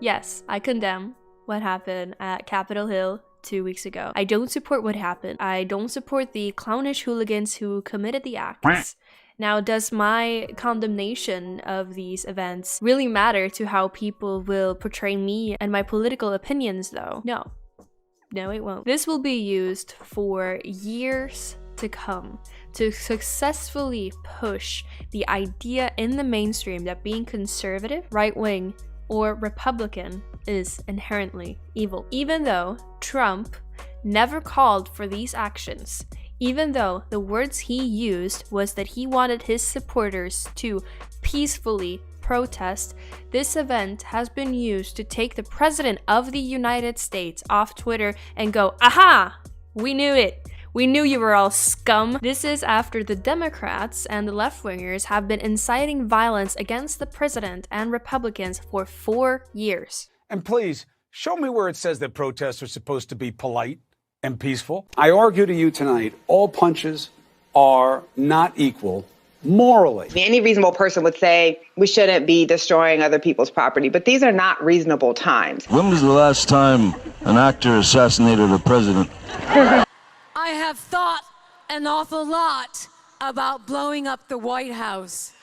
Yes, I condemn what happened at Capitol Hill 2 weeks ago. I don't support what happened. I don't support the clownish hooligans who committed the acts. Now, does my condemnation of these events really matter to how people will portray me and my political opinions, though? No. No, it won't. This will be used for years to come to successfully push the idea in the mainstream that being conservative, right-wing, or Republican is inherently evil. Even though Trump never called for these actions, even though the words he used was that he wanted his supporters to peacefully protest, this event has been used to take the President of the United States off Twitter and go, aha, we knew it. We knew you were all scum. This is after the Democrats and the left-wingers have been inciting violence against the president and Republicans for 4 years. And please, show me where it says that protests are supposed to be polite and peaceful. I argue to you tonight, all punches are not equal morally. Any reasonable person would say we shouldn't be destroying other people's property, but these are not reasonable times. When was the last time an actor assassinated a president? I have thought an awful lot about blowing up the White House.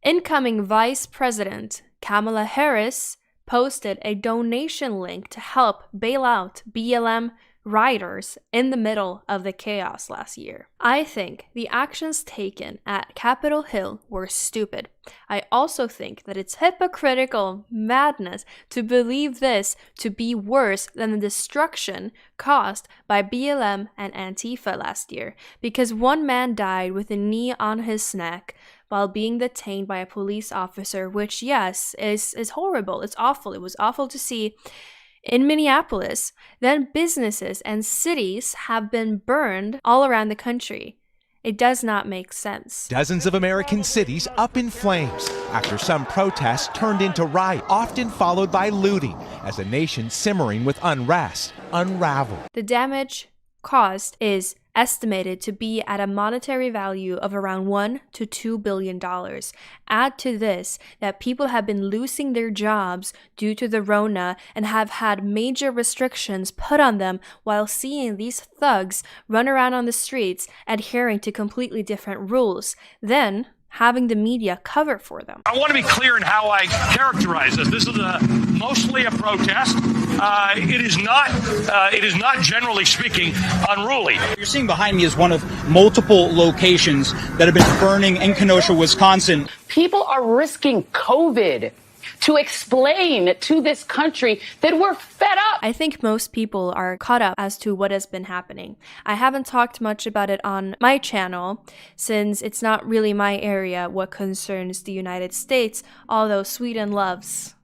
Incoming Vice President Kamala Harris posted a donation link to help bail out BLM rioters in the middle of the chaos last year. I think the actions taken at Capitol Hill were stupid. I also think that it's hypocritical madness to believe this to be worse than the destruction caused by BLM and Antifa last year, because one man died with a knee on his neck while being detained by a police officer, which, yes, is horrible. It's awful. It was awful to see in Minneapolis. Then businesses and cities have been burned all around the country. It does not make sense. Dozens of American cities up in flames after some protests turned into riots, often followed by looting, as a nation simmering with unrest unraveled. The damage caused is estimated to be at a monetary value of around $1 to $2 billion. Add to this that people have been losing their jobs due to the Rona and have had major restrictions put on them while seeing these thugs run around on the streets adhering to completely different rules. Then having the media cover for them. I want to be clear in how I characterize this. This is mostly a protest. It is not, generally speaking, unruly. What you're seeing behind me is one of multiple locations that have been burning in Kenosha, Wisconsin. People are risking COVID to explain to this country that we're fed up. I think most people are caught up as to what has been happening. I haven't talked much about it on my channel since it's not really my area what concerns the United States, although Sweden loves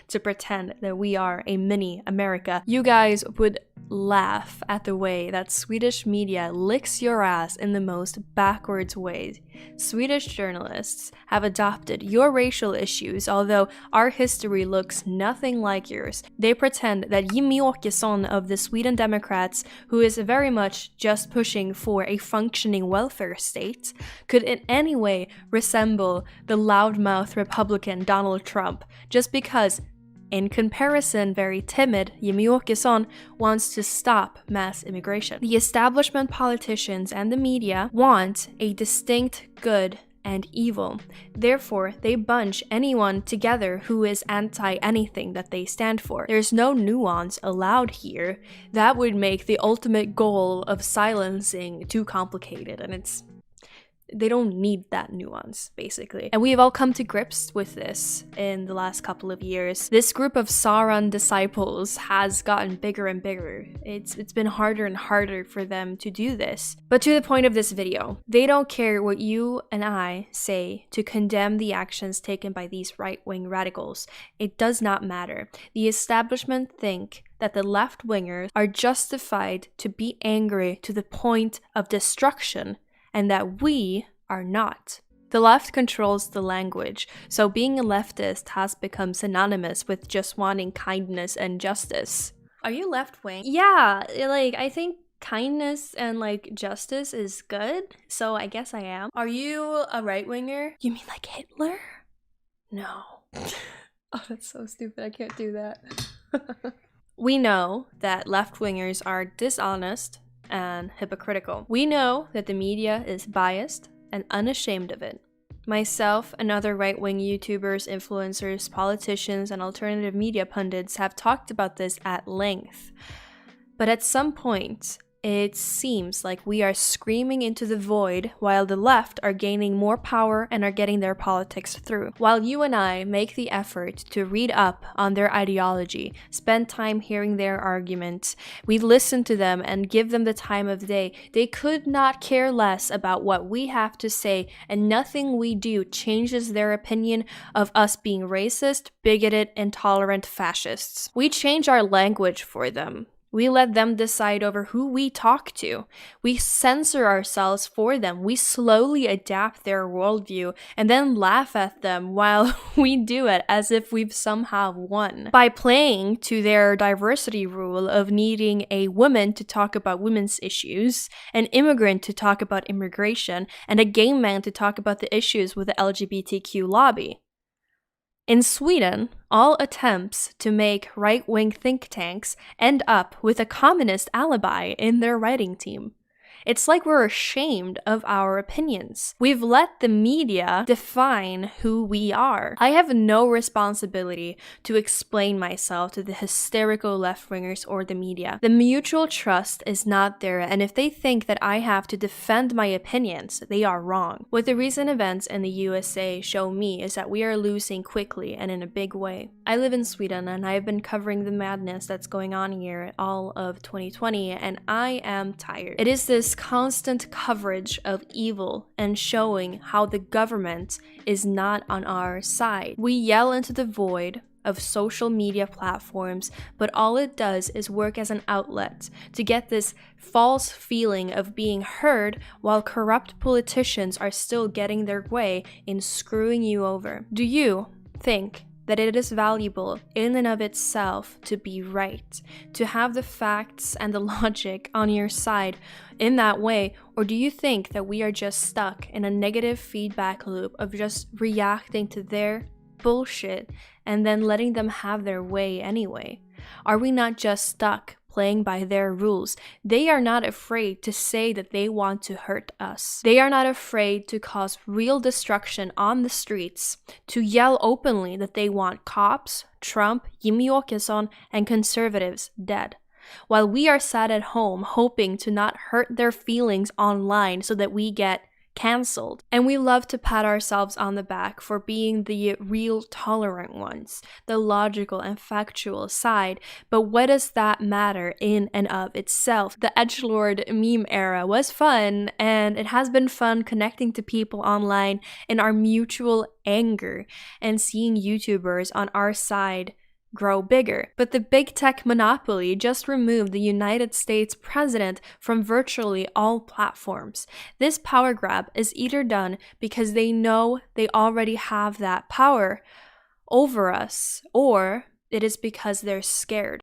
to pretend that we are a mini America. You guys would laugh at the way that Swedish media licks your ass in the most backwards ways. Swedish journalists have adopted your racial issues, although our history looks nothing like yours. They pretend that Jimmie Åkesson of the Sweden Democrats, who is very much just pushing for a functioning welfare state, could in any way resemble the loudmouth Republican Donald Trump, just because in comparison, very timid, Jimmie Åkesson wants to stop mass immigration. The establishment politicians and the media want a distinct good and evil. Therefore, they bunch anyone together who is anti-anything that they stand for. There's no nuance allowed here. That would make the ultimate goal of silencing too complicated, and they don't need that nuance, basically. And we've all come to grips with this in the last couple of years. This group of Sauron disciples has gotten bigger and bigger. It's been harder and harder for them to do this. But to the point of this video, they don't care what you and I say to condemn the actions taken by these right-wing radicals. It does not matter. The establishment think that the left-wingers are justified to be angry to the point of destruction, and that we are not. The left controls the language, so being a leftist has become synonymous with just wanting kindness and justice. Are you left-wing? Yeah, I think kindness and justice is good, so I guess I am. Are you a right-winger? You mean like Hitler? No. Oh, that's so stupid. I can't do that. We know that left-wingers are dishonest and hypocritical. We know that the media is biased and unashamed of it. Myself and other right-wing YouTubers, influencers, politicians, and alternative media pundits have talked about this at length. But at some point, it seems like we are screaming into the void while the left are gaining more power and are getting their politics through. While you and I make the effort to read up on their ideology, spend time hearing their arguments, we listen to them and give them the time of day, they could not care less about what we have to say, and nothing we do changes their opinion of us being racist, bigoted, intolerant fascists. We change our language for them. We let them decide over who we talk to. We censor ourselves for them. We slowly adapt their worldview and then laugh at them while we do it as if we've somehow won. By playing to their diversity rule of needing a woman to talk about women's issues, an immigrant to talk about immigration, and a gay man to talk about the issues with the LGBTQ lobby. In Sweden, all attempts to make right-wing think tanks end up with a communist alibi in their writing team. It's like we're ashamed of our opinions. We've let the media define who we are. I have no responsibility to explain myself to the hysterical left-wingers or the media. The mutual trust is not there, and if they think that I have to defend my opinions, they are wrong. What the recent events in the USA show me is that we are losing quickly and in a big way. I live in Sweden, and I have been covering the madness that's going on here all of 2020, and I am tired. It is this constant coverage of evil and showing how the government is not on our side. We yell into the void of social media platforms, but all it does is work as an outlet to get this false feeling of being heard while corrupt politicians are still getting their way in screwing you over. Do you think that it is valuable in and of itself to be right, to have the facts and the logic on your side in that way, or do you think that we are just stuck in a negative feedback loop of just reacting to their bullshit and then letting them have their way anyway? Are we not just stuck playing by their rules? They are not afraid to say that they want to hurt us. They are not afraid to cause real destruction on the streets, to yell openly that they want cops, Trump, Jimmy Åkesson, and conservatives dead. While we are sat at home hoping to not hurt their feelings online so that we get cancelled. And we love to pat ourselves on the back for being the real tolerant ones, the logical and factual side, but what does that matter in and of itself? The edgelord meme era was fun, and it has been fun connecting to people online in our mutual anger and seeing YouTubers on our side grow bigger. But the big tech monopoly just removed the United States president from virtually all platforms. This power grab is either done because they know they already have that power over us, or it is because they're scared.